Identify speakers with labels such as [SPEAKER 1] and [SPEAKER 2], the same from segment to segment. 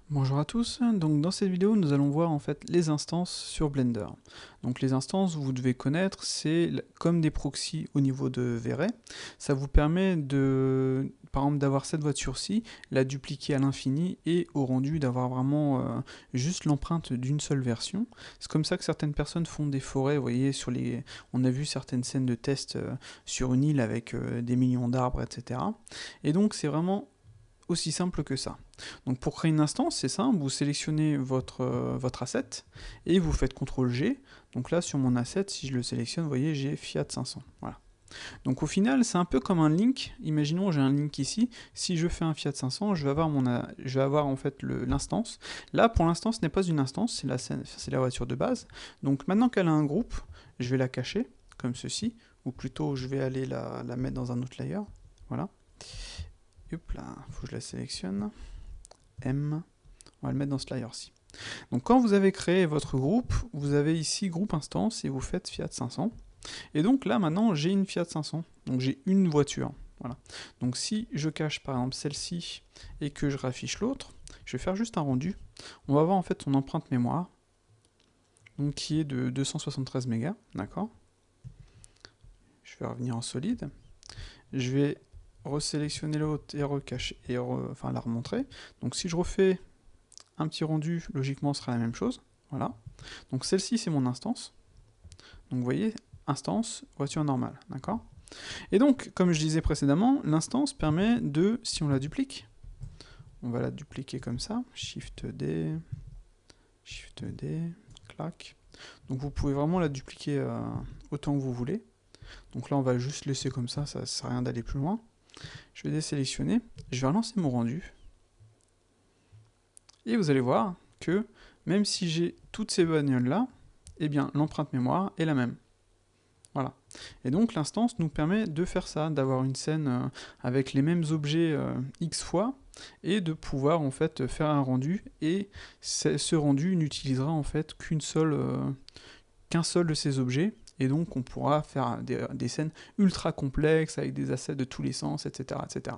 [SPEAKER 1] Bonjour à tous, donc dans cette vidéo nous allons voir en fait les instances sur Blender. Donc les instances vous devez connaître, c'est comme des proxys au niveau de V-Ray. Ça vous permet de, par exemple d'avoir cette voiture-ci, la dupliquer à l'infini et au rendu d'avoir vraiment juste l'empreinte d'une seule version. C'est comme ça que certaines personnes font des forêts, vous voyez, on a vu certaines scènes de test sur une île avec des millions d'arbres, etc. Et donc c'est vraiment aussi simple que ça. Donc pour créer une instance, c'est simple, vous sélectionnez votre asset et vous faites CTRL G. Donc là sur mon asset, si je le sélectionne, vous voyez, j'ai Fiat 500. Voilà. Donc au final, c'est un peu comme un link. Imaginons j'ai un link ici. Si je fais un Fiat 500, je vais avoir en fait l'instance. Là, pour l'instant, ce n'est pas une instance, c'est la voiture de base. Donc maintenant qu'elle a un groupe, je vais la cacher comme ceci, ou plutôt je vais aller la mettre dans un autre layer. Voilà. Hop là, faut que je la sélectionne. M. On va le mettre dans ce layer-ci. Donc quand vous avez créé votre groupe, vous avez ici groupe instance et vous faites Fiat 500. Et donc là maintenant j'ai une Fiat 500. Donc j'ai une voiture. Voilà. Donc si je cache par exemple celle-ci et que je raffiche l'autre, je vais faire juste un rendu. On va voir en fait son empreinte mémoire. Donc qui est de 273 mégas. D'accord. Je vais revenir en solide. Je vais resélectionner l'autre et recacher et enfin la remontrer. Donc si je refais un petit rendu, logiquement ce sera la même chose. Voilà. Donc celle-ci c'est mon instance. Donc vous voyez, instance, voiture normale, d'accord. Et donc, comme je disais précédemment, l'instance permet de, si on la duplique, on va la dupliquer comme ça, Shift D, clac. Donc vous pouvez vraiment la dupliquer autant que vous voulez. Donc là on va juste laisser comme ça, ça ne sert à rien d'aller plus loin. Je vais désélectionner, je vais relancer mon rendu. Et vous allez voir que même si j'ai toutes ces bagnoles là, eh bien l'empreinte mémoire est la même. Voilà. Et donc l'instance nous permet de faire ça, d'avoir une scène avec les mêmes objets X fois, et de pouvoir en fait faire un rendu, et ce rendu n'utilisera en fait qu'un seul de ces objets, et donc on pourra faire des scènes ultra complexes avec des assets de tous les sens, etc. etc.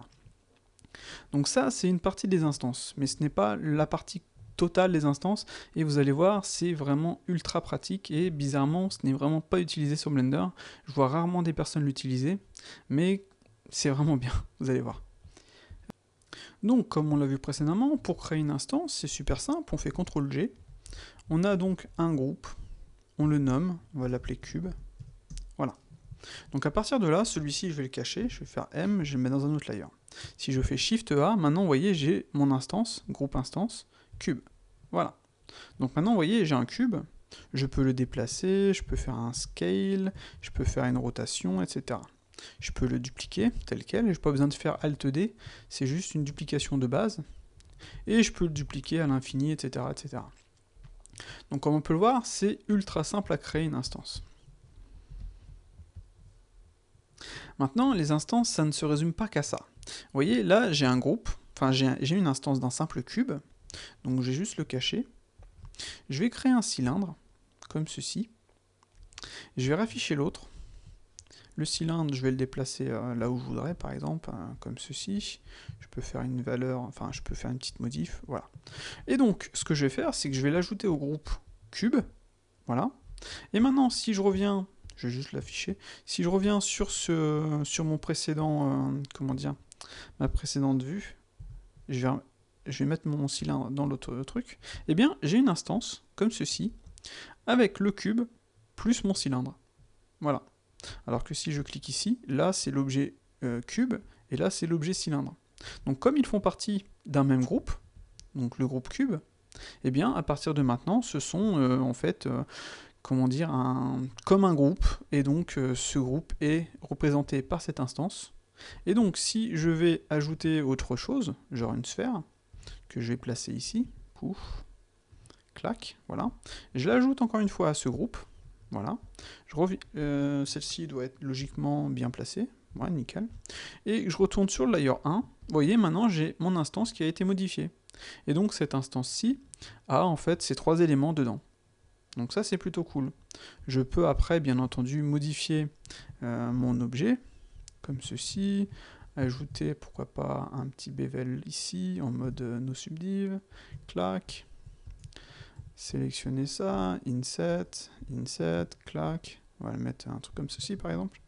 [SPEAKER 1] Donc ça, c'est une partie des instances, mais ce n'est pas la partie totale des instances, et vous allez voir, c'est vraiment ultra pratique, et bizarrement, ce n'est vraiment pas utilisé sur Blender. Je vois rarement des personnes l'utiliser, mais c'est vraiment bien, vous allez voir. Donc, comme on l'a vu précédemment, pour créer une instance, c'est super simple, on fait CTRL-G, on a donc un groupe, on le nomme, on va l'appeler cube, voilà. Donc à partir de là, celui-ci, je vais le cacher, je vais faire M, je vais le mettre dans un autre layer. Si je fais Shift A, maintenant, vous voyez, j'ai mon instance, groupe instance, cube. Voilà. Donc maintenant, vous voyez, j'ai un cube, je peux le déplacer, je peux faire un scale, je peux faire une rotation, etc. Je peux le dupliquer tel quel, et je n'ai pas besoin de faire Alt D, c'est juste une duplication de base, et je peux le dupliquer à l'infini, etc., etc. Donc comme on peut le voir, c'est ultra simple à créer une instance. Maintenant, les instances, ça ne se résume pas qu'à ça. Vous voyez, là, j'ai un groupe, enfin j'ai une instance d'un simple cube, donc je vais juste le cacher. Je vais créer un cylindre, comme ceci. Je vais rafficher l'autre. Le cylindre, je vais le déplacer là où je voudrais, par exemple, comme ceci. Je peux faire une valeur, enfin je peux faire une petite modif, voilà. Et donc, ce que je vais faire, c'est que je vais l'ajouter au groupe cube, voilà. Et maintenant, si je reviens, je vais juste l'afficher, si je reviens sur mon précédent, comment dire, ma précédente vue, je vais mettre mon cylindre dans l'autre truc, eh bien, j'ai une instance, comme ceci, avec le cube, plus mon cylindre. Voilà. Alors que si je clique ici, là, c'est l'objet cube, et là, c'est l'objet cylindre. Donc, comme ils font partie d'un même groupe, donc le groupe cube, eh bien, à partir de maintenant, ce sont en fait comment dire, comme un groupe, et donc ce groupe est représenté par cette instance. Et donc si je vais ajouter autre chose, genre une sphère, que je vais placer ici, pouf, clac, voilà, je l'ajoute encore une fois à ce groupe, voilà, celle-ci doit être logiquement bien placée, ouais, nickel, et je retourne sur le layer 1, vous voyez, maintenant j'ai mon instance qui a été modifiée. Et donc cette instance-ci a en fait ces trois éléments dedans. Donc ça c'est plutôt cool. Je peux après bien entendu modifier mon objet, comme ceci, ajouter, pourquoi pas, un petit bevel ici, en mode no subdiv, clac, sélectionner ça, inset, clac, on va le mettre un truc comme ceci par exemple,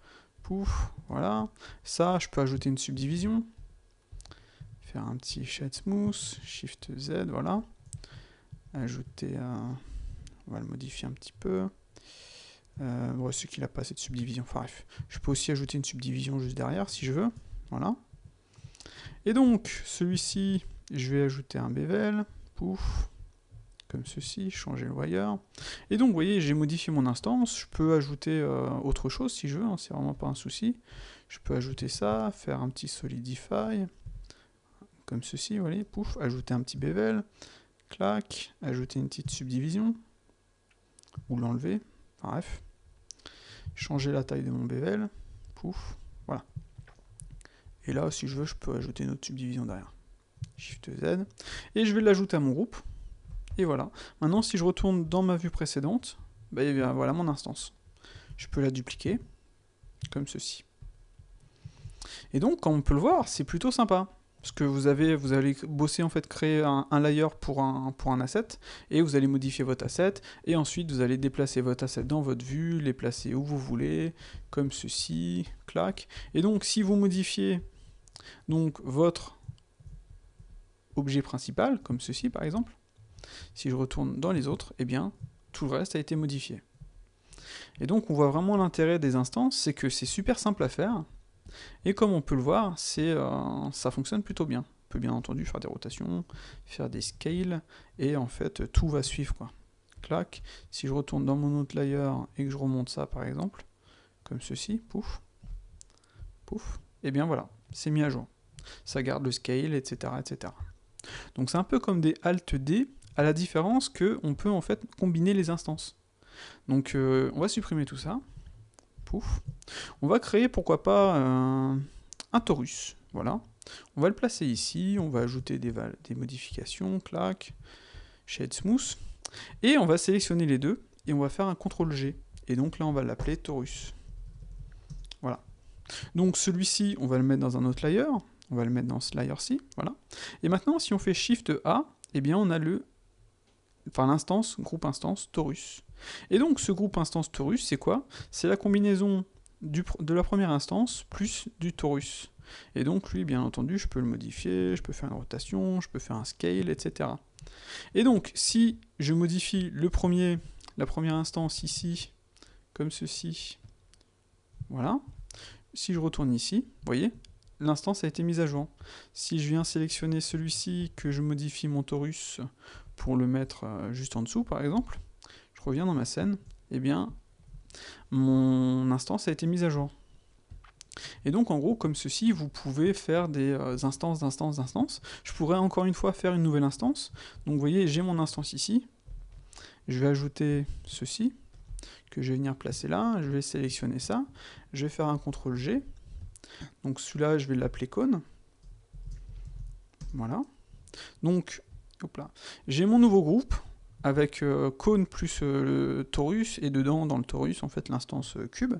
[SPEAKER 1] pouf, voilà, ça, je peux ajouter une subdivision, faire un petit shade smooth, shift Z, voilà, ajouter un... On va le modifier un petit peu. Bon, ce qu'il n'a pas assez de subdivision. Enfin bref, je peux aussi ajouter une subdivision juste derrière si je veux. Voilà. Et donc, celui-ci, je vais ajouter un bevel. Pouf. Comme ceci, changer le wire. Et donc, vous voyez, j'ai modifié mon instance. Je peux ajouter autre chose si je veux, hein, c'est vraiment pas un souci. Je peux ajouter ça, faire un petit solidify. Comme ceci, vous voyez, pouf, ajouter un petit bevel. Clac, ajouter une petite subdivision. Ou l'enlever, enfin, bref, changer la taille de mon bevel, pouf, voilà. Et là, si je veux, je peux ajouter une autre subdivision derrière. Shift Z, et je vais l'ajouter à mon groupe, et voilà. Maintenant, si je retourne dans ma vue précédente, bah, et bien, voilà mon instance. Je peux la dupliquer, comme ceci. Et donc, comme on peut le voir, c'est plutôt sympa. Parce que vous allez bosser en fait, créer un layer pour un asset, et vous allez modifier votre asset, et ensuite vous allez déplacer votre asset dans votre vue, les placer où vous voulez, comme ceci, clac. Et donc si vous modifiez donc votre objet principal, comme ceci par exemple, si je retourne dans les autres, eh bien tout le reste a été modifié. Et donc on voit vraiment l'intérêt des instances, c'est que c'est super simple à faire. Et comme on peut le voir, ça fonctionne plutôt bien. On peut bien entendu faire des rotations, faire des scales, et en fait tout va suivre quoi. Clac, si je retourne dans mon autre layer et que je remonte ça par exemple, comme ceci, pouf, pouf, et bien voilà, c'est mis à jour. Ça garde le scale, etc. etc. Donc c'est un peu comme des Alt-D, à la différence qu'on peut en fait combiner les instances. Donc on va supprimer tout ça. Pouf. On va créer, pourquoi pas, un torus. Voilà. On va le placer ici, on va ajouter des modifications, clac, shade smooth, et on va sélectionner les deux, et on va faire un CTRL-G. Et donc là, on va l'appeler torus. Voilà. Donc celui-ci, on va le mettre dans un autre layer, on va le mettre dans ce layer-ci, voilà. Et maintenant, si on fait Shift A, eh bien on a l'instance, groupe instance, torus. Et donc ce groupe instance torus, c'est quoi? C'est la combinaison de la première instance plus du torus. Et donc lui, bien entendu, je peux le modifier, je peux faire une rotation, je peux faire un scale, etc. Et donc, si je modifie la première instance ici, comme ceci, voilà. Si je retourne ici, vous voyez, l'instance a été mise à jour. Si je viens sélectionner celui-ci, que je modifie mon torus pour le mettre juste en dessous, par exemple, je reviens dans ma scène, et bien, mon instance a été mise à jour. Et donc, en gros, comme ceci, vous pouvez faire des instances d'instances d'instances. Je pourrais encore une fois faire une nouvelle instance. Donc, vous voyez, j'ai mon instance ici. Je vais ajouter ceci, que je vais venir placer là. Je vais sélectionner ça. Je vais faire un CTRL-G. Donc, celui-là, je vais l'appeler cône. Voilà. Donc, hop là. J'ai mon nouveau groupe avec cône plus le torus, et dedans, dans le torus, en fait, l'instance cube.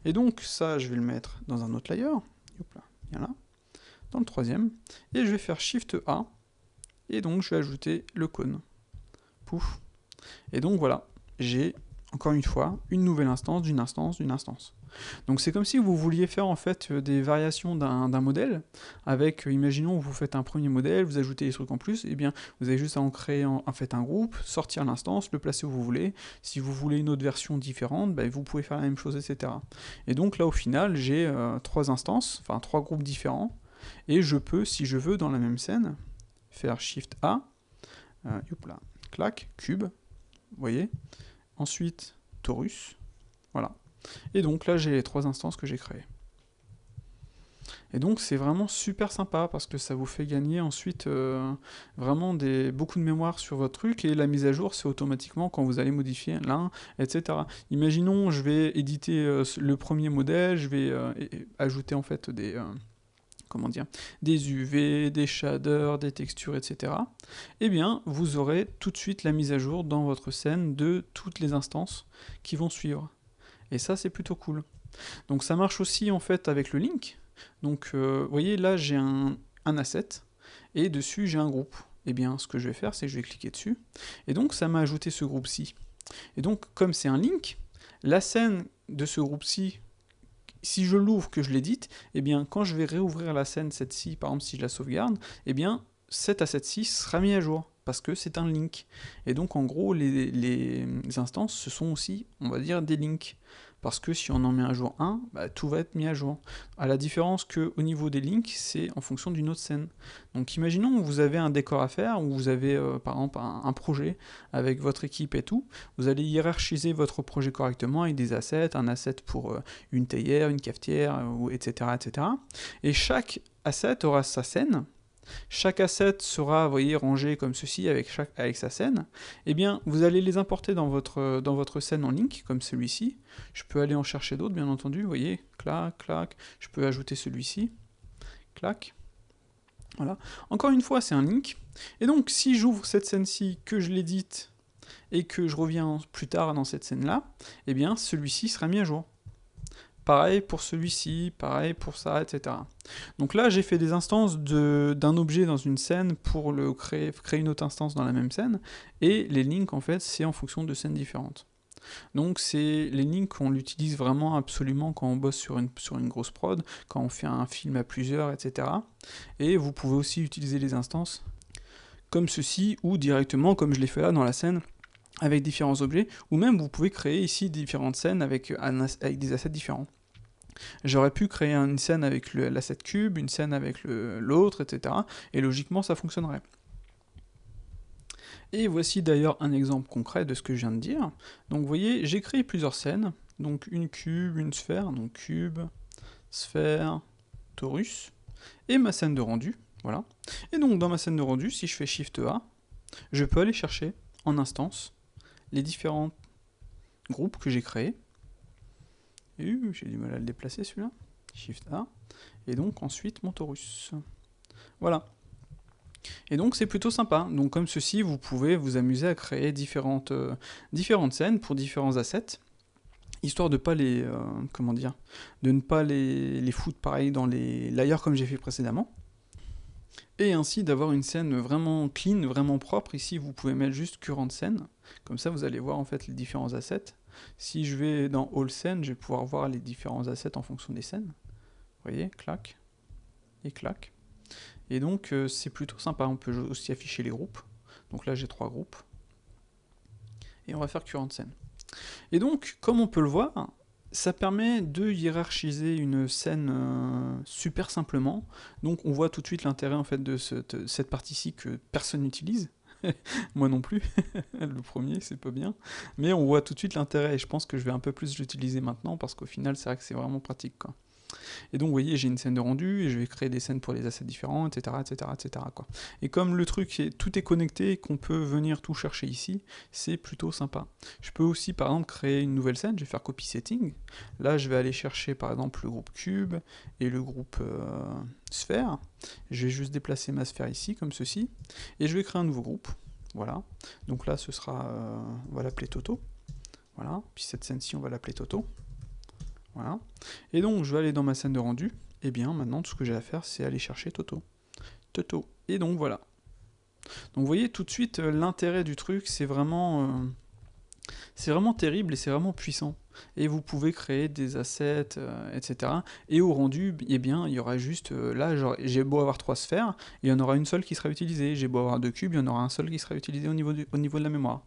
[SPEAKER 1] Et donc, ça, je vais le mettre dans un autre layer. Hop là, bien là. Dans le troisième. Et je vais faire Shift A. Et donc, je vais ajouter le cône. Pouf. Et donc, voilà. J'ai, encore une fois, une nouvelle instance d'une instance d'une instance. Donc c'est comme si vous vouliez faire en fait des variations d'un modèle, avec, imaginons vous faites un premier modèle, vous ajoutez des trucs en plus, et bien vous avez juste à en créer en fait un groupe, sortir l'instance, le placer où vous voulez. Si vous voulez une autre version différente, ben, vous pouvez faire la même chose, etc. Et donc là au final j'ai 3 instances, enfin 3 groupes différents, et je peux, si je veux, dans la même scène, faire Shift A, hop là, clac, cube, vous voyez, ensuite torus, voilà. Et donc là, j'ai les 3 instances que j'ai créées. Et donc c'est vraiment super sympa parce que ça vous fait gagner ensuite vraiment beaucoup de mémoire sur votre truc, et la mise à jour c'est automatiquement quand vous allez modifier l'un, etc. Imaginons je vais éditer le premier modèle, je vais ajouter en fait des UV, des shaders, des textures, etc. Eh bien, vous aurez tout de suite la mise à jour dans votre scène de toutes les instances qui vont suivre. Et ça, c'est plutôt cool. Donc ça marche aussi en fait avec le link, Donc, vous voyez, là, j'ai un asset, et dessus, j'ai un groupe. Et bien, ce que je vais faire, c'est que je vais cliquer dessus, et donc, ça m'a ajouté ce groupe-ci. Et donc, comme c'est un link, la scène de ce groupe-ci, si je l'ouvre, que je l'édite, et bien, quand je vais réouvrir la scène, cette-ci, par exemple, si je la sauvegarde, et bien, cet asset-ci sera mis à jour, parce que c'est un link. Et donc, en gros, les instances, ce sont aussi, on va dire, des links. Parce que si on en met à jour un, bah, tout va être mis à jour. À la différence qu'au niveau des links, c'est en fonction d'une autre scène. Donc imaginons que vous avez un décor à faire, ou vous avez par exemple un projet avec votre équipe et tout, vous allez hiérarchiser votre projet correctement avec des assets, un asset pour une théière, une cafetière, etc., etc. Et chaque asset aura sa scène. Chaque asset sera, vous voyez, rangé comme ceci avec sa scène. Eh bien, vous allez les importer dans votre scène en link, comme celui-ci. Je peux aller en chercher d'autres, bien entendu, vous voyez, clac, clac. Je peux ajouter celui-ci, clac. Voilà. Encore une fois, c'est un link. Et donc, si j'ouvre cette scène-ci, que je l'édite, et que je reviens plus tard dans cette scène-là, eh bien, celui-ci sera mis à jour. Pareil pour celui-ci, pareil pour ça, etc. Donc là, j'ai fait des instances d'un objet dans une scène pour créer une autre instance dans la même scène, et les links, en fait, c'est en fonction de scènes différentes. Donc les links, on l'utilise vraiment absolument quand on bosse sur une grosse prod, quand on fait un film à plusieurs, etc. Et vous pouvez aussi utiliser les instances comme ceci, ou directement, comme je l'ai fait là dans la scène, avec différents objets, ou même vous pouvez créer ici différentes scènes avec des assets différents. J'aurais pu créer une scène avec l'asset cube, une scène avec l'autre, etc. Et logiquement, ça fonctionnerait. Et voici d'ailleurs un exemple concret de ce que je viens de dire. Donc vous voyez, j'ai créé plusieurs scènes. Donc une cube, une sphère, donc cube, sphère, torus, et ma scène de rendu, voilà. Et donc dans ma scène de rendu, si je fais Shift A, je peux aller chercher en instance les différents groupes que j'ai créés. J'ai du mal à le déplacer celui-là. Shift A. Et donc ensuite mon torus. Voilà. Et donc c'est plutôt sympa. Donc comme ceci, vous pouvez vous amuser à créer différentes scènes pour différents assets, histoire de pas comment dire, de ne pas les foutre pareil dans les layers comme j'ai fait précédemment. Et ainsi d'avoir une scène vraiment clean, vraiment propre. Ici vous pouvez mettre juste current scène. Comme ça vous allez voir en fait les différents assets. Si je vais dans All Scene, je vais pouvoir voir les différents assets en fonction des scènes. Vous voyez, clac, et clac. Et donc c'est plutôt sympa, on peut aussi afficher les groupes. Donc là j'ai 3 groupes. Et on va faire current scène. Et donc, comme on peut le voir, ça permet de hiérarchiser une scène super simplement. Donc on voit tout de suite l'intérêt en fait de cette partie-ci que personne n'utilise. Moi non plus, le premier c'est pas bien, mais on voit tout de suite l'intérêt et je pense que je vais un peu plus l'utiliser maintenant parce qu'au final c'est vrai que c'est vraiment pratique quoi. Et donc vous voyez j'ai une scène de rendu et je vais créer des scènes pour les assets différents, etc. etc., etc. quoi. Et comme le truc tout est connecté et qu'on peut venir tout chercher ici, c'est plutôt sympa. Je peux aussi par exemple créer une nouvelle scène, je vais faire copy setting, là je vais aller chercher par exemple le groupe cube et le groupe sphère, je vais juste déplacer ma sphère ici comme ceci, et je vais créer un nouveau groupe, voilà, donc là ce sera, on va l'appeler Toto, voilà, puis cette scène-ci on va l'appeler Toto, voilà. Et donc je vais aller dans ma scène de rendu, et bien maintenant tout ce que j'ai à faire c'est aller chercher Toto. Toto. Et donc voilà. Donc vous voyez tout de suite l'intérêt du truc, c'est vraiment terrible et c'est vraiment puissant. Et vous pouvez créer des assets, etc. Et au rendu, eh bien, il y aura juste, là, j'ai beau avoir 3 sphères, il y en aura une seule qui sera utilisée. J'ai beau avoir 2 cubes, il y en aura un seul qui sera utilisé au niveau de la mémoire.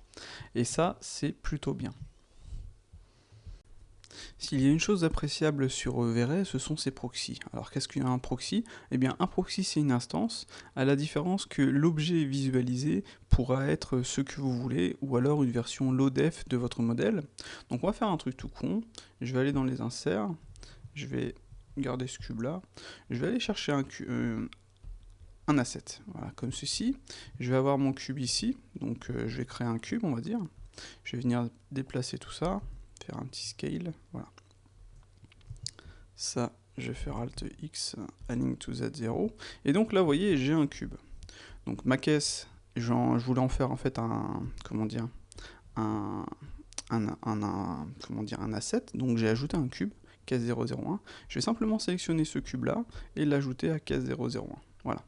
[SPEAKER 1] Et ça, c'est plutôt bien. S'il y a une chose appréciable sur V-Ray, ce sont ses proxys. Alors qu'est-ce qu'un proxy? Eh bien un proxy c'est une instance, à la différence que l'objet visualisé pourra être ce que vous voulez, ou alors une version low-def de votre modèle. Donc on va faire un truc tout con, je vais aller dans les inserts, je vais garder ce cube là, je vais aller chercher un asset, voilà, comme ceci. Je vais avoir mon cube ici, donc je vais créer un cube on va dire, je vais venir déplacer tout ça, faire un petit scale, voilà. Ça, je vais faire Alt X, align to Z0, et donc là, vous voyez, j'ai un cube. Donc ma caisse, je voulais en faire en fait comment dire, un asset, donc j'ai ajouté un cube case 001, je vais simplement sélectionner ce cube-là et l'ajouter à case 001. Voilà.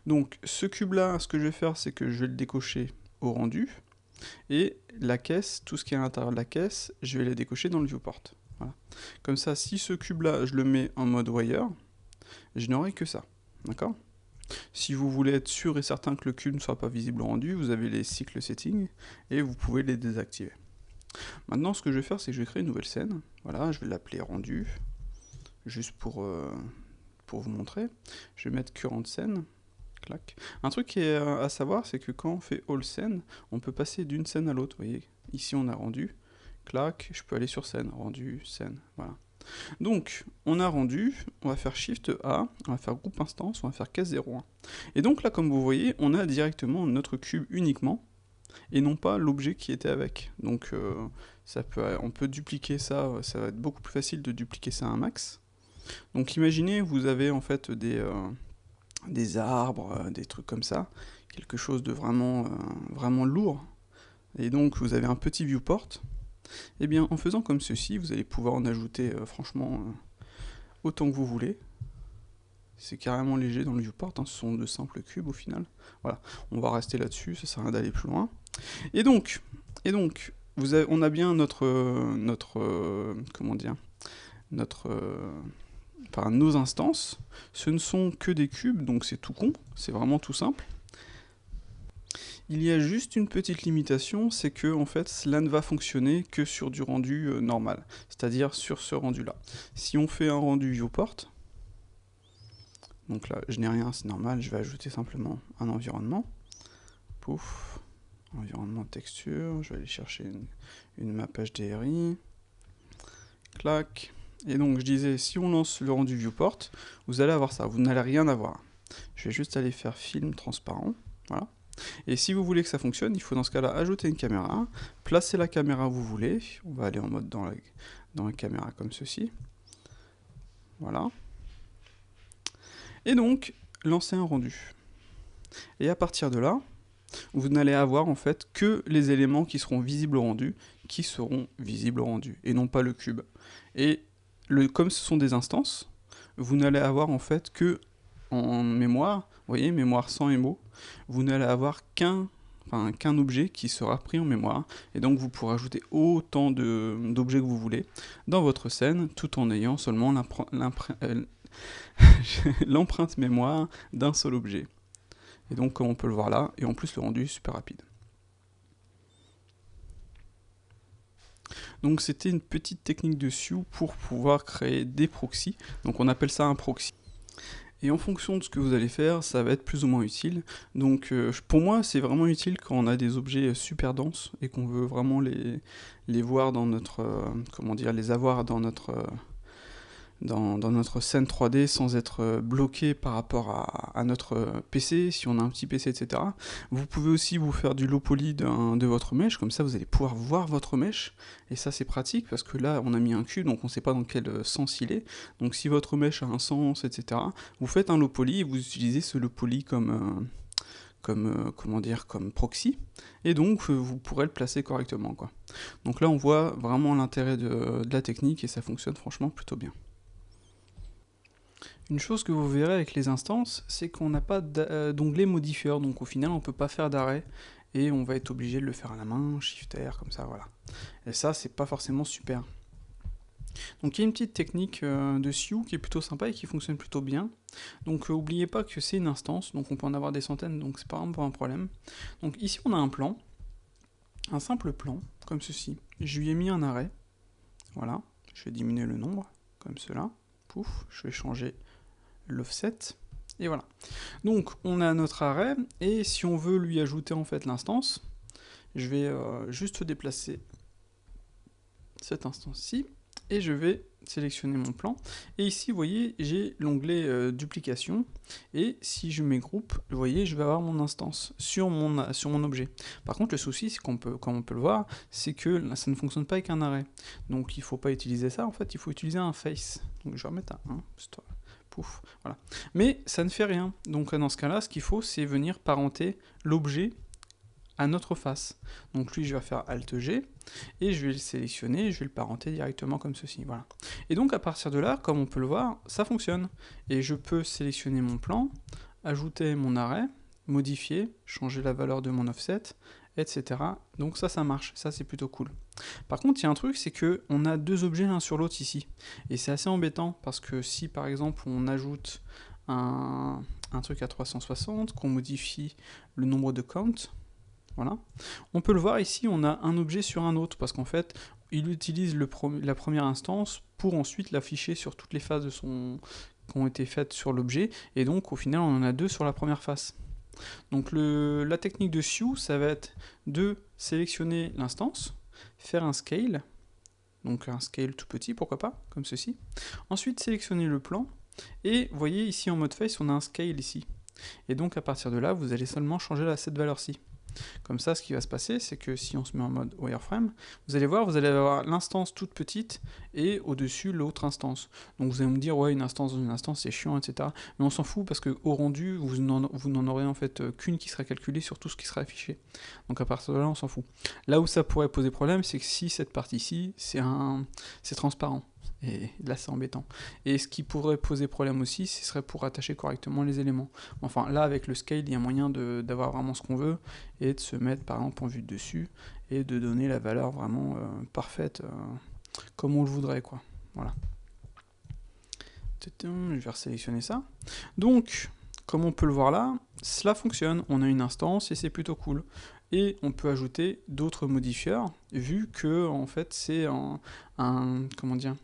[SPEAKER 1] Donc ce cube-là, ce que je vais faire, c'est que je vais le décocher au rendu, et la caisse, tout ce qui est à l'intérieur de la caisse, je vais les décocher dans le viewport. Voilà. Comme ça, si ce cube-là, je le mets en mode wire, je n'aurai que ça. D'accord ? Si vous voulez être sûr et certain que le cube ne soit pas visible au rendu, vous avez les cycles settings et vous pouvez les désactiver. Maintenant, ce que je vais faire, c'est que je vais créer une nouvelle scène. Voilà, je vais l'appeler rendu, juste pour vous montrer. Je vais mettre current scène. Clac. Un truc qui est à savoir, c'est que quand on fait all scène, on peut passer d'une scène à l'autre. Vous voyez, ici on a rendu, clac, je peux aller sur scène, rendu, scène, voilà. Donc, on a rendu, on va faire Shift A, on va faire groupe instance, on va faire case 01. Et donc là, comme vous voyez, on a directement notre cube uniquement, et non pas l'objet qui était avec. Donc, on peut dupliquer ça, ça va être beaucoup plus facile de dupliquer ça à un max. Donc imaginez, vous avez en fait des arbres, des trucs comme ça, quelque chose de vraiment lourd, et donc vous avez un petit viewport, et bien en faisant comme ceci, vous allez pouvoir en ajouter franchement autant que vous voulez. C'est carrément léger dans le viewport, hein, ce sont de simples cubes au final. Voilà, on va rester là-dessus, ça sert à rien d'aller plus loin. Et donc on a bien nos instances, ce ne sont que des cubes, donc c'est tout con, c'est vraiment tout simple. Il y a juste une petite limitation, c'est que en fait cela ne va fonctionner que sur du rendu normal, c'est-à-dire sur ce rendu-là. Si on fait un rendu viewport, donc là je n'ai rien, c'est normal, je vais ajouter simplement un environnement, pouf, environnement texture, je vais aller chercher une map HDRI, clac. Et donc je disais, si on lance le rendu viewport, vous allez avoir ça, vous n'allez rien avoir. Je vais juste aller faire film transparent, voilà. Et si vous voulez que ça fonctionne, il faut dans ce cas-là ajouter une caméra, placer la caméra où vous voulez, on va aller en mode dans la caméra comme ceci, voilà. Et donc, lancer un rendu. Et à partir de là, vous n'allez avoir en fait que les éléments qui seront visibles au rendu, et non pas le cube. Et comme ce sont des instances, vous n'allez avoir en fait que en mémoire, vous voyez, mémoire sans émo, vous n'allez avoir qu'un objet qui sera pris en mémoire, et donc vous pourrez ajouter autant d'objets que vous voulez dans votre scène, tout en ayant seulement l'empreinte mémoire d'un seul objet. Et donc comme on peut le voir là, et en plus le rendu est super rapide. Donc c'était une petite technique de Sioux pour pouvoir créer des proxys, donc on appelle ça un proxy. Et en fonction de ce que vous allez faire, ça va être plus ou moins utile. Donc pour moi, c'est vraiment utile quand on a des objets super denses et qu'on veut vraiment les voir dans notre, les avoir dans notre scène 3D sans être bloqué par rapport à notre PC, si on a un petit PC, etc. Vous pouvez aussi vous faire du low poly de votre mesh, comme ça vous allez pouvoir voir votre mesh, et ça c'est pratique, parce que là on a mis un cube, donc on ne sait pas dans quel sens il est, donc si votre mesh a un sens, etc., vous faites un low poly, et vous utilisez ce low poly comme proxy, et donc vous pourrez le placer correctement, quoi. Donc là on voit vraiment l'intérêt de la technique, et ça fonctionne franchement plutôt bien. Une chose que vous verrez avec les instances, c'est qu'on n'a pas d'onglet modifieur, donc au final on ne peut pas faire d'arrêt, et on va être obligé de le faire à la main, Shift R, comme ça, voilà. Et ça, c'est pas forcément super. Donc il y a une petite technique de Sioux qui est plutôt sympa et qui fonctionne plutôt bien. Donc n'oubliez pas que c'est une instance, donc on peut en avoir des centaines, donc c'est pas vraiment pas un problème. Donc ici on a un plan, un simple plan, comme ceci. Je lui ai mis un arrêt, voilà, je vais diminuer le nombre, comme cela, pouf, je vais changer l'offset, et voilà. Donc on a notre arrêt, et si on veut lui ajouter en fait l'instance, je vais juste déplacer cette instance-ci, et je vais sélectionner mon plan, et ici vous voyez j'ai l'onglet duplication, et si je mets groupe, vous voyez je vais avoir mon instance sur mon objet. Par contre le souci, c'est comme on peut le voir, c'est que ça ne fonctionne pas avec un arrêt, donc il ne faut pas utiliser ça, en fait il faut utiliser un face. Donc je vais remettre un 1, pouf, voilà. Mais ça ne fait rien, donc dans ce cas là ce qu'il faut c'est venir parenter l'objet à notre face. Donc lui, je vais faire Alt G, et je vais le sélectionner, je vais le parenter directement comme ceci, voilà. Et donc à partir de là, comme on peut le voir, ça fonctionne. Et je peux sélectionner mon plan, ajouter mon arrêt, modifier, changer la valeur de mon offset, etc. Donc ça marche, ça c'est plutôt cool. Par contre, il y a un truc, c'est que on a deux objets l'un sur l'autre ici. Et c'est assez embêtant, parce que si par exemple on ajoute un truc à 360, qu'on modifie le nombre de counts, voilà. On peut le voir ici, on a un objet sur un autre, parce qu'en fait, il utilise la première instance pour ensuite l'afficher sur toutes les phases qui ont été faites sur l'objet, et donc au final on en a deux sur la première face. Donc la technique de Sue, ça va être de sélectionner l'instance, faire un scale, donc un scale tout petit, pourquoi pas, comme ceci. Ensuite sélectionner le plan, et vous voyez ici en mode face, on a un scale ici. Et donc à partir de là, vous allez seulement changer cette valeur-ci. Comme ça, ce qui va se passer, c'est que si on se met en mode wireframe, vous allez avoir l'instance toute petite et au-dessus l'autre instance. Donc vous allez me dire, ouais, une instance dans une instance, c'est chiant, etc. Mais on s'en fout parce qu'au rendu, vous n'en aurez en fait qu'une qui sera calculée sur tout ce qui sera affiché. Donc à partir de là, on s'en fout. Là où ça pourrait poser problème, c'est que si cette partie-ci, c'est transparent. Et là, c'est embêtant. Et ce qui pourrait poser problème aussi, ce serait pour attacher correctement les éléments. Enfin, là, avec le scale, il y a moyen d'avoir vraiment ce qu'on veut, et de se mettre, par exemple, en vue de dessus, et de donner la valeur vraiment parfaite, comme on le voudrait, quoi. Voilà. Je vais resélectionner ça. Donc, comme on peut le voir là, cela fonctionne. On a une instance, et c'est plutôt cool. Et on peut ajouter d'autres modifieurs, vu que, en fait, c'est comment dire,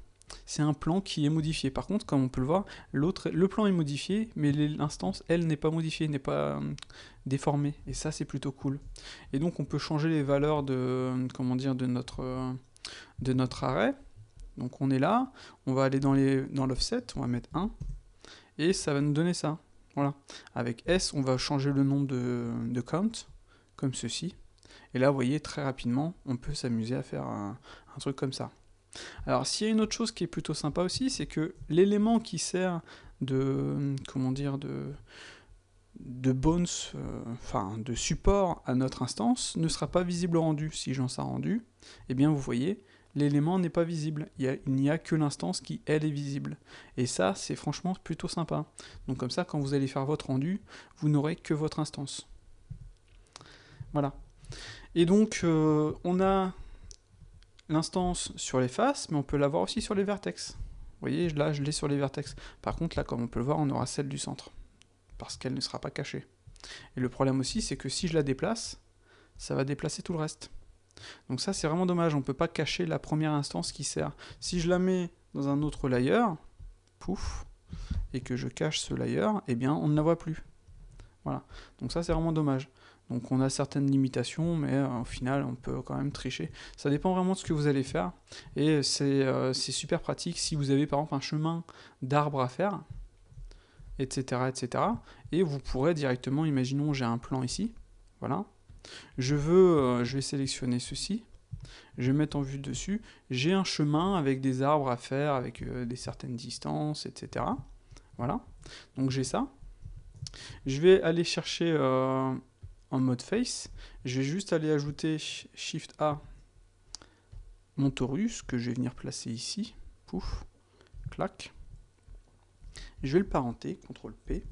[SPEAKER 1] c'est un plan qui est modifié. Par contre, comme on peut le voir, le plan est modifié, mais l'instance, elle, n'est pas modifiée, n'est pas déformée. Et ça, c'est plutôt cool. Et donc, on peut changer les valeurs de, comment dire, de notre arrêt. Donc, on est là, on va aller dans l'offset, on va mettre 1, et ça va nous donner ça. Voilà. Avec S, on va changer le nombre de count, comme ceci. Et là, vous voyez, très rapidement, on peut s'amuser à faire un truc comme ça. Alors, s'il y a une autre chose qui est plutôt sympa aussi, c'est que l'élément qui sert de, comment dire, de bones, enfin de support à notre instance, ne sera pas visible au rendu. Si j'en sais rendu, eh bien vous voyez, l'élément n'est pas visible. Il n'y a que l'instance qui, elle, est visible. Et ça, c'est franchement plutôt sympa. Donc comme ça, quand vous allez faire votre rendu, vous n'aurez que votre instance. Voilà. Et donc, on a l'instance sur les faces, mais on peut l'avoir aussi sur les vertex. Vous voyez, là, je l'ai sur les vertex. Par contre, là, comme on peut le voir, on aura celle du centre, parce qu'elle ne sera pas cachée. Et le problème aussi, c'est que si je la déplace, ça va déplacer tout le reste. Donc ça, c'est vraiment dommage, on ne peut pas cacher la première instance qui sert. Si je la mets dans un autre layer, pouf, et que je cache ce layer, eh bien, on ne la voit plus. Voilà, donc ça, c'est vraiment dommage. Donc on a certaines limitations, mais au final, on peut quand même tricher. Ça dépend vraiment de ce que vous allez faire, et c'est super pratique si vous avez par exemple un chemin d'arbre à faire, etc., etc. Et vous pourrez directement, imaginons j'ai un plan ici, voilà, je vais sélectionner ceci, je vais mettre en vue dessus, j'ai un chemin avec des arbres à faire, avec des certaines distances, etc. Voilà, donc j'ai ça. Je vais aller chercher en mode face, je vais juste aller ajouter Shift A mon torus, que je vais venir placer ici, pouf, clac. Je vais le parenter, CTRL P,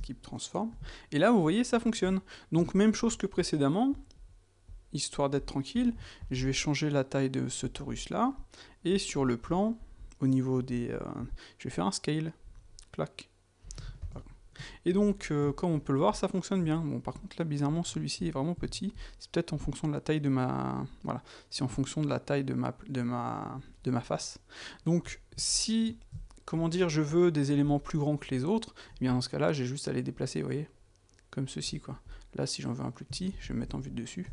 [SPEAKER 1] qui transforme, et là vous voyez ça fonctionne. Donc même chose que précédemment, histoire d'être tranquille, je vais changer la taille de ce torus là, et sur le plan, au niveau des... je vais faire un scale, clac. Et donc, comme on peut le voir, ça fonctionne bien. Bon, par contre, là, bizarrement, celui-ci est vraiment petit. C'est peut-être en fonction de la taille de ma... Voilà, c'est en fonction de la taille de ma face. Donc, si, comment dire, je veux des éléments plus grands que les autres, eh bien, dans ce cas-là, j'ai juste à les déplacer, vous voyez, comme ceci, quoi. Là, si j'en veux un plus petit, je vais me mettre en vue de dessus.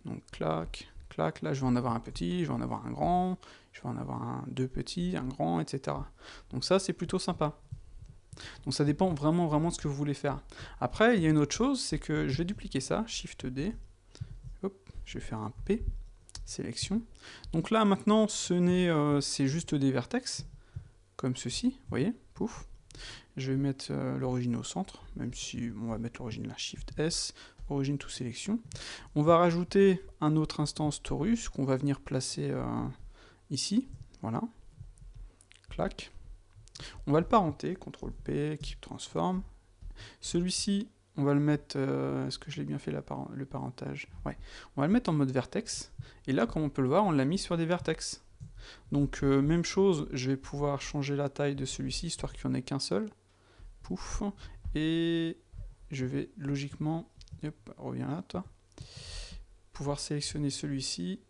[SPEAKER 1] Donc, clac, clac, là, je vais en avoir un petit, je vais en avoir un grand, je vais en avoir deux petits, un grand, etc. Donc ça, c'est plutôt sympa. Donc ça dépend vraiment de ce que vous voulez faire. Après, il y a une autre chose, c'est que je vais dupliquer ça, Shift D, hop, je vais faire un P, sélection. Donc là, maintenant, c'est juste des vertex, comme ceci, vous voyez, pouf. Je vais mettre l'origine au centre, même si on va mettre l'origine là, Shift S, origine to sélection. On va rajouter un autre instance torus qu'on va venir placer ici, voilà, clac. On va le parenter, CTRL P, Keep Transform. Celui-ci, on va le mettre, est-ce que je l'ai bien fait le parentage? Ouais. On va le mettre en mode vertex, et là, comme on peut le voir, on l'a mis sur des vertex. Donc, même chose, je vais pouvoir changer la taille de celui-ci, histoire qu'il n'y en ait qu'un seul. Pouf. Et je vais logiquement, hop, reviens là, toi, pouvoir sélectionner celui-ci.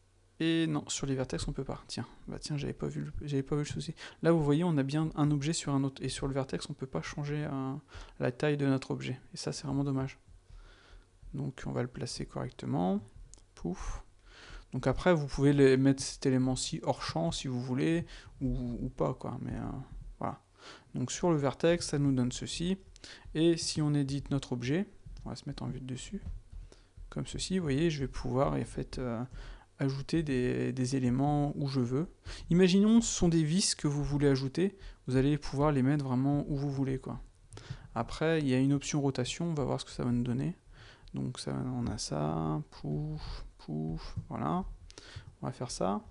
[SPEAKER 1] Et non, sur les vertex, on peut pas. Tiens, bah tiens, j'avais pas vu le souci. Là, vous voyez, on a bien un objet sur un autre. Et sur le vertex, on peut pas changer la taille de notre objet. Et ça, c'est vraiment dommage. Donc, on va le placer correctement. Pouf. Donc après, vous pouvez mettre cet élément-ci hors champ, si vous voulez, ou pas, quoi. Mais voilà. Donc, sur le vertex, ça nous donne ceci. Et si on édite notre objet, on va se mettre en vue de dessus. Comme ceci, vous voyez, je vais pouvoir, en fait... ajouter des éléments où je veux. Imaginons ce sont des vis que vous voulez ajouter, vous allez pouvoir les mettre vraiment où vous voulez, quoi. Après, il y a une option rotation, on va voir ce que ça va nous donner. Donc ça, on a ça, pouf, pouf, voilà. On va faire ça,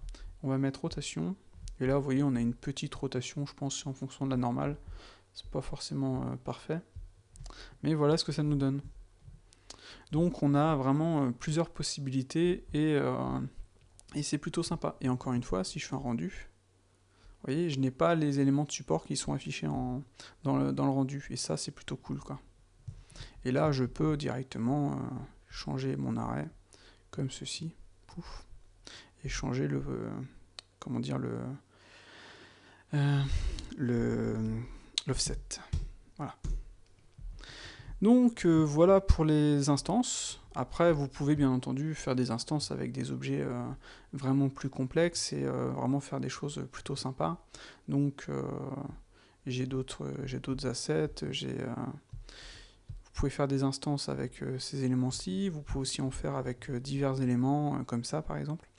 [SPEAKER 1] on va mettre rotation, et là vous voyez on a une petite rotation, je pense en fonction de la normale. C'est pas forcément parfait, mais voilà ce que ça nous donne. Donc on a vraiment plusieurs possibilités et c'est plutôt sympa. Et encore une fois, si je fais un rendu, vous voyez, je n'ai pas les éléments de support qui sont affichés dans le rendu. Et ça, c'est plutôt cool, quoi. Et là, je peux directement changer mon arrêt comme ceci. Pouf. Et changer le... comment dire, l'offset. Voilà. Donc voilà pour les instances. Après, vous pouvez bien entendu faire des instances avec des objets vraiment plus complexes et vraiment faire des choses plutôt sympas. Donc j'ai d'autres assets, vous pouvez faire des instances avec ces éléments-ci, vous pouvez aussi en faire avec divers éléments comme ça par exemple.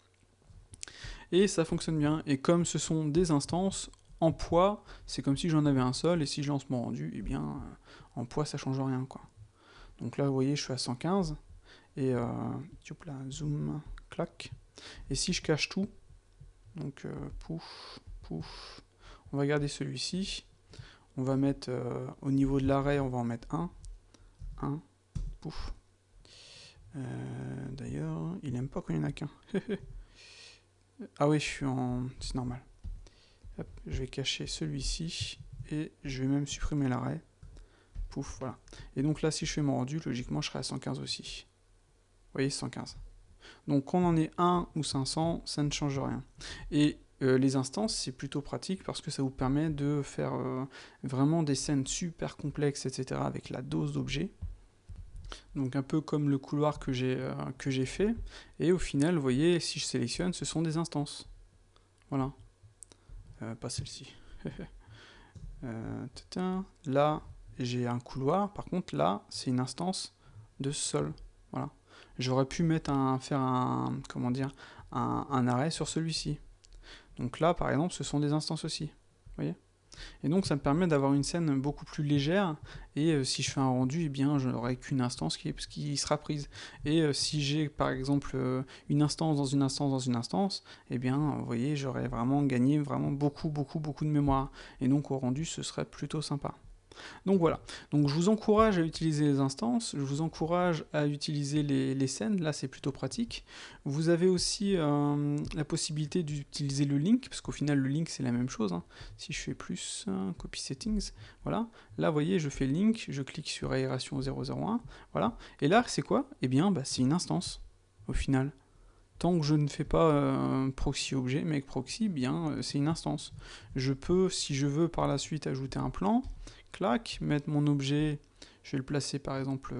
[SPEAKER 1] Et ça fonctionne bien. Et comme ce sont des instances, en poids, c'est comme si j'en avais un seul, et si je lance mon rendu, eh bien, en poids, ça change rien, quoi. Donc là, vous voyez, je suis à 115, et hop là, zoom, clac. Et si je cache tout, donc pouf, pouf, on va garder celui-ci, on va mettre, au niveau de l'arrêt, on va en mettre 1, pouf. D'ailleurs, il aime pas quand il n'y en a qu'un. Ah oui, je suis en... c'est normal. Hop, je vais cacher celui-ci, et je vais même supprimer l'arrêt. Pouf, voilà. Et donc là, si je fais mon rendu, logiquement, je serai à 115 aussi. Vous voyez, 115. Donc, qu'on en ait 1 ou 500, ça ne change rien. Et les instances, c'est plutôt pratique parce que ça vous permet de faire vraiment des scènes super complexes, etc., avec la dose d'objets. Donc un peu comme le couloir que j'ai fait. Et au final, vous voyez, si je sélectionne, ce sont des instances. Voilà. Pas celle-ci. Là, j'ai un couloir. Par contre, là, c'est une instance de sol. Voilà. J'aurais pu faire un arrêt sur celui-ci. Donc là, par exemple, ce sont des instances aussi. Vous voyez ? Et donc ça me permet d'avoir une scène beaucoup plus légère, et si je fais un rendu, eh bien je n'aurai qu'une instance qui sera prise. Et si j'ai par exemple une instance dans une instance dans une instance, eh bien vous voyez, j'aurais vraiment gagné beaucoup de mémoire. Et donc au rendu, ce serait plutôt sympa. Donc voilà, donc je vous encourage à utiliser les instances, je vous encourage à utiliser les scènes, là c'est plutôt pratique. Vous avez aussi la possibilité d'utiliser le link, parce qu'au final le link c'est la même chose, hein. Si je fais plus, copy settings, voilà, là vous voyez je fais link, je clique sur aération 001, voilà, et là c'est quoi? Eh bien bah, c'est une instance, au final. Tant que je ne fais pas proxy objet, make proxy, bien c'est une instance. Je peux, si je veux par la suite ajouter un plan, clac, mettre mon objet, je vais le placer par exemple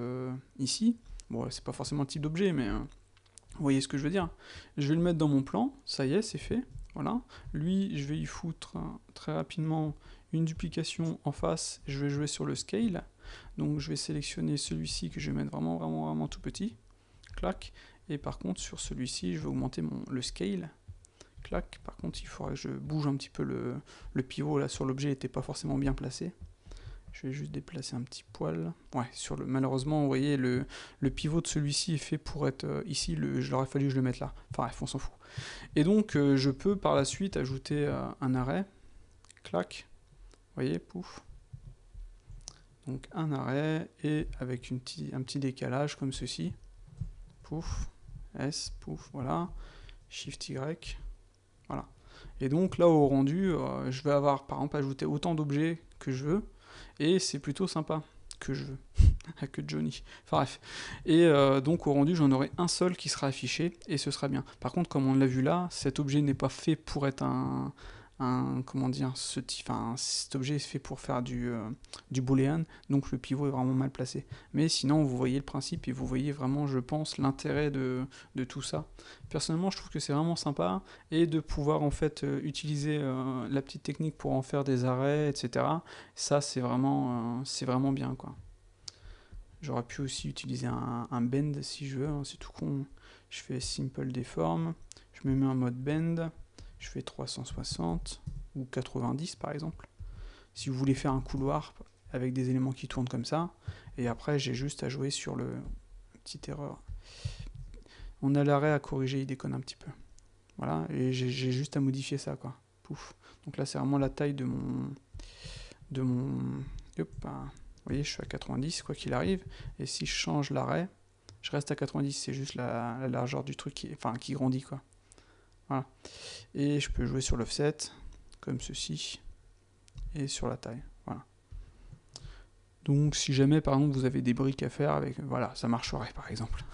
[SPEAKER 1] ici. Bon, c'est pas forcément le type d'objet, mais vous voyez ce que je veux dire. Je vais le mettre dans mon plan, ça y est, c'est fait. Voilà. Lui, je vais y foutre très rapidement une duplication en face, je vais jouer sur le scale. Donc je vais sélectionner celui-ci que je vais mettre vraiment tout petit. Clac. Et par contre, sur celui-ci, je vais augmenter le scale. Clac. Par contre, il faudrait que je bouge un petit peu le pivot là sur l'objet, n'était pas forcément bien placé. Je vais juste déplacer un petit poil. Ouais, malheureusement, vous voyez, le pivot de celui-ci est fait pour être ici. Il aurait fallu que je le mette là. Enfin bref, on s'en fout. Et donc, je peux par la suite ajouter un arrêt. Clac. Vous voyez, pouf. Donc un arrêt et avec un petit décalage comme ceci. Pouf. S, pouf, voilà. Shift Y. Voilà. Et donc là, au rendu, je vais avoir par exemple ajouté autant d'objets que je veux. Et c'est plutôt sympa que je veux. Que Johnny. Enfin bref. Et donc au rendu, j'en aurai un seul qui sera affiché et ce sera bien. Par contre, comme on l'a vu là, cet objet n'est pas fait pour être comment dire, cet objet est fait pour faire du boolean, donc le pivot est vraiment mal placé. Mais sinon, vous voyez le principe et vous voyez vraiment, je pense, l'intérêt de tout ça. Personnellement, je trouve que c'est vraiment sympa et de pouvoir en fait utiliser la petite technique pour en faire des arrêts, etc. Ça, c'est vraiment bien, quoi. J'aurais pu aussi utiliser un bend si je veux, hein, c'est tout con. Je fais simple deform, je me mets en mode bend. Je fais 360 ou 90 par exemple. Si vous voulez faire un couloir avec des éléments qui tournent comme ça, et après j'ai juste à jouer sur le petite erreur. On a l'arrêt à corriger, il déconne un petit peu. Voilà, et j'ai juste à modifier ça, quoi. Pouf. Donc là c'est vraiment la taille de mon hop, vous voyez, je suis à 90 quoi qu'il arrive, et si je change l'arrêt, je reste à 90, c'est juste la largeur du truc qui grandit, quoi. Voilà. Et je peux jouer sur l'offset, comme ceci, et sur la taille. Voilà. Donc si jamais par exemple vous avez des briques à faire avec, voilà, ça marcherait par exemple.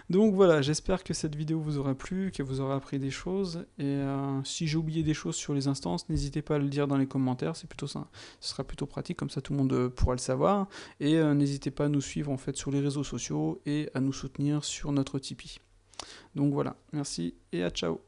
[SPEAKER 1] Donc voilà, j'espère que cette vidéo vous aura plu, que vous aurez appris des choses, et si j'ai oublié des choses sur les instances, n'hésitez pas à le dire dans les commentaires, c'est plutôt ça, ce sera plutôt pratique, comme ça tout le monde pourra le savoir, et n'hésitez pas à nous suivre en fait sur les réseaux sociaux, et à nous soutenir sur notre Tipeee. Donc voilà, merci, et à ciao.